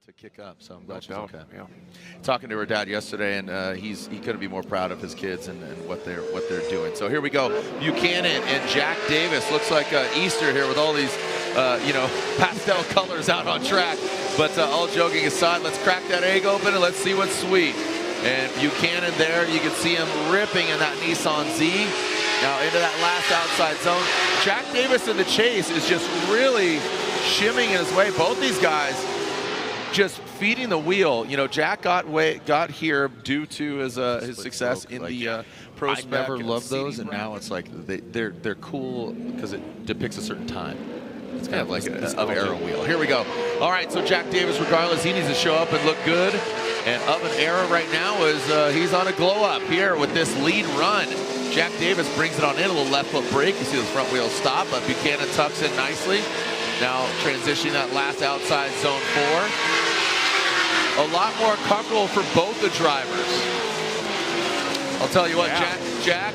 to kick up, so I'm glad she's No okay. doubt, yeah. Talking to her dad yesterday, and he couldn't be more proud of his kids and what they're doing. So here we go, Buchanan and Jack Davis. Looks like Easter here with all these pastel colors out on track. But all joking aside, let's crack that egg open and let's see what's sweet. And Buchanan there, you can see him ripping in that Nissan Z. Now into that last outside zone. Jack Davis in the chase is just really shimming his way. Both these guys just feeding the wheel. You know, Jack got here due to his success in the ProSpec. I never loved those, and now it's like they're cool because it depicts a certain time. It's kind of like an era wheel. Here we go. All right, so Jack Davis, regardless, he needs to show up and look good. And of an era right now is he's on a glow up here with this lead run. Jack Davis brings it on in, a little left foot brake. You see the front wheel stop, but Buchanan tucks in nicely. Now transitioning that last outside zone 4. A lot more comfortable for both the drivers. I'll tell you what, yeah.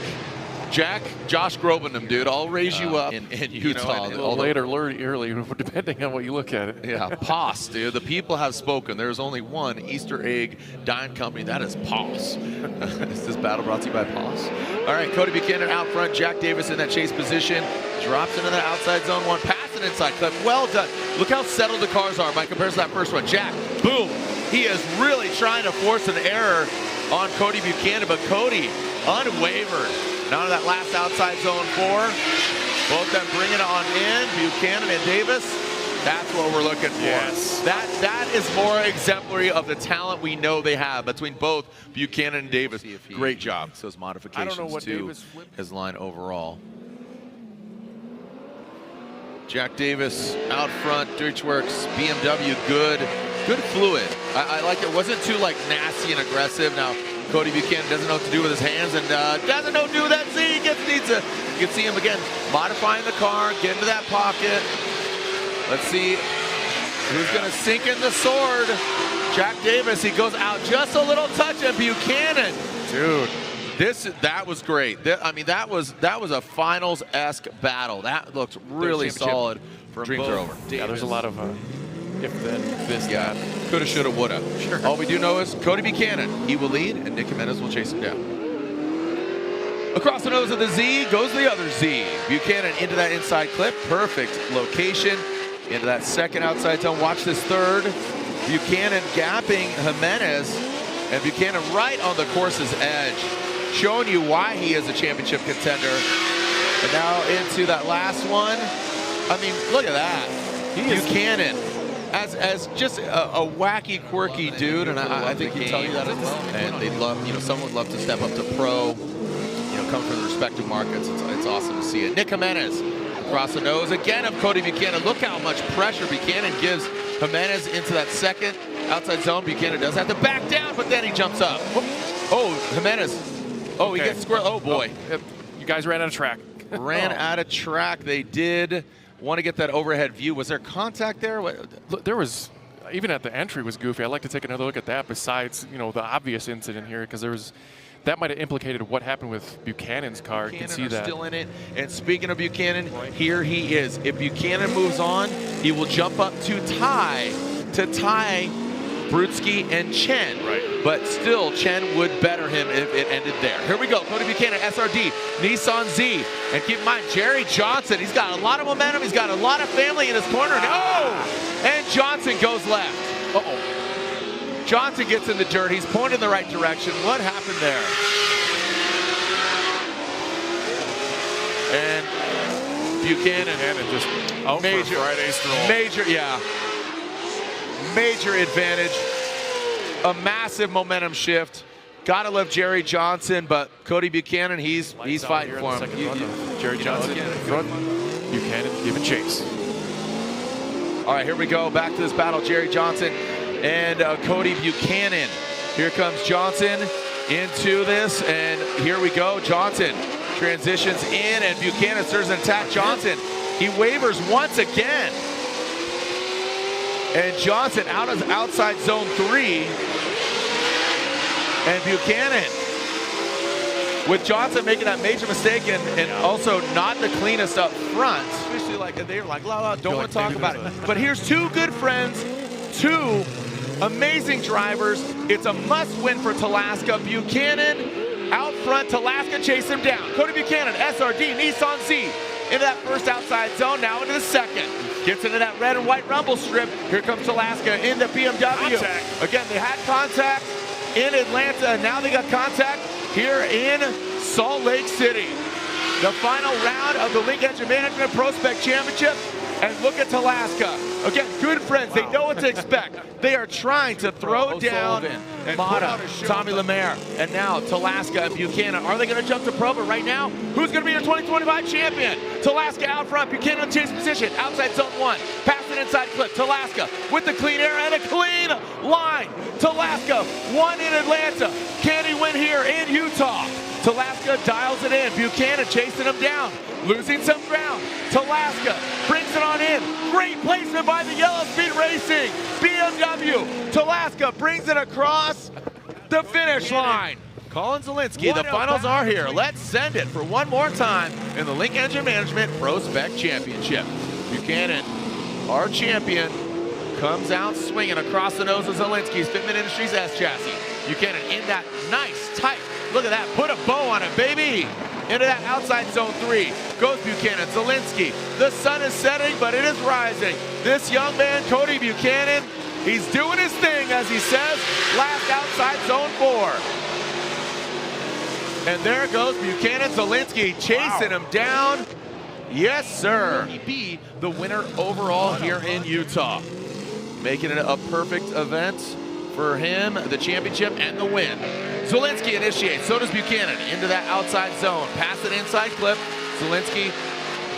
Josh Grobenham, dude, I'll raise you up in Utah. A little later, early, depending on what you look at it. Yeah, POS, dude. The people have spoken. There's only one Easter egg dime company. That is POS. Is this battle brought to you by POS? All right, Cody Buchanan out front. Jack Davis in that chase position. Drops into that outside zone 1. Pass an inside clip. Well done. Look how settled the cars are by comparison to that first one. Jack, boom. He is really trying to force an error on Cody Buchanan, but Cody unwavered. Now to that last outside zone 4. Both them bringing it on in. Buchanan and Davis. That's what we're looking for. Yes. That is more exemplary of the talent we know they have between both Buchanan and Davis. Great job. So those modifications to his line overall. Jack Davis out front, Deutschwerks, BMW, good fluid. I like it. Wasn't too like nasty and aggressive. Now Cody Buchanan doesn't know what to do with his hands and doesn't know what to do with that Z. You can see him again modifying the car, get into that pocket. Let's see who's going to sink in the sword. Jack Davis, he goes out just a little touch, and Buchanan. Dude, that was great. That was a finals-esque battle. That looked really solid. Dreams are over. Yeah, there's a lot of if then this. Yeah, coulda, shoulda, woulda. Sure. All we do know is Cody Buchanan, he will lead, and Nick Jimenez will chase him down. Across the nose of the Z goes the other Z. Buchanan into that inside clip. Perfect location. Into that second outside zone. Watch this third. Buchanan gapping Jimenez. And Buchanan right on the course's edge. Showing you why he is a championship contender. And now into that last one. I mean, look at that. Buchanan as just a wacky, quirky dude. And I think he'll tell you that as well. And they'd love, someone would love to step up to pro. Come from the respective markets. It's awesome to see it. Nick Jimenez across the nose again of Cody Buchanan. Look how much pressure Buchanan gives Jimenez into that second outside zone. Buchanan does have to back down, but then he jumps up. Oh, Jimenez. Oh, okay. He gets square. Oh, boy. You guys ran out of track. Ran out of track. They did want to get that overhead view. Was there contact there? Look, there was, even at the entry was goofy. I'd like to take another look at that besides, the obvious incident here, because there was, that might have implicated what happened with Buchanan's car. You can see that. Still in it. And speaking of Buchanan, here he is. If Buchanan moves on, he will jump up to tie Brutsky and Chen. Right. But still, Chen would better him if it ended there. Here we go. Cody Buchanan, SRD, Nissan Z. And keep in mind, Jerry Johnson, he's got a lot of momentum. He's got a lot of family in his corner. Oh! And Johnson goes left. Uh-oh. Johnson gets in the dirt. He's pointed in the right direction. What happened there? And Buchanan just major advantage. A massive momentum shift. Gotta love Jerry Johnson, but Cody Buchanan, he's fighting for him. Jerry Johnson in front. Buchanan giving chase. All right, here we go. Back to this battle. Jerry Johnson and Cody Buchanan. Here comes Johnson into this, and here we go. Johnson transitions in, and Buchanan serves an attack. Johnson, he wavers once again. And Johnson out of outside zone 3. And Buchanan, with Johnson making that major mistake and also not the cleanest up front. Especially like, they were like, la, don't want to talk about it. But here's two good friends, two Amazing drivers. It's a must-win for Talaska. Buchanan out front. Talaska chase him down. Cody Buchanan, SRD, Nissan Z into that first outside zone. Now into the second. Gets into that red and white rumble strip. Here comes Talaska in the BMW. Contact. Again, they had contact in Atlanta, and now they got contact here in Salt Lake City. The final round of the Link Engine Management ProSpec Championship. And look at Talaska. Again, good friends. They know what to expect. They are trying to throw down Mata, Tommy Lemaire, and now Talaska and Buchanan. Are they going to jump to pro? But right now, who's going to be your 2025 champion? Talaska out front. Buchanan in chase position. Outside zone 1. Pass it inside clip. Talaska with the clean air and a clean line. Talaska won in Atlanta. Can he win here in Utah? Talaska dials it in. Buchanan chasing him down. Losing some ground. Talaska brings it on in. Great placement by the Yellow Speed Racing BMW. Talaska brings it across the finish line. Colin Zielinski, the finals are here. Let's send it for one more time in the Link Engine Management ProSpec Championship. Buchanan, our champion, comes out swinging across the nose of Zielinski's Fitment Industries S chassis. Buchanan in that nice, tight, look at that, put a bow on it, baby. Into that outside zone 3 goes Buchanan. Zielinski, the sun is setting, but it is rising. This young man, Cody Buchanan, he's doing his thing, as he says, last outside zone 4. And there goes Buchanan. Zielinski chasing him down. Yes, sir. He be the winner overall here in Utah. Making it a perfect event for him, the championship and the win. Zielinski initiates, so does Buchanan, into that outside zone. Pass it inside clip. Zielinski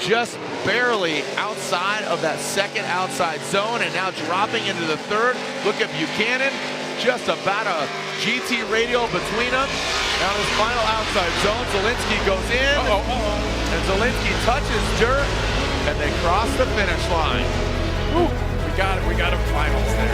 just barely outside of that second outside zone, and now dropping into the third. Look at Buchanan, just about a GT radial between them. Now this final outside zone, Zielinski goes in, and Zielinski touches dirt, and they cross the finish line. Ooh, we got him finals there.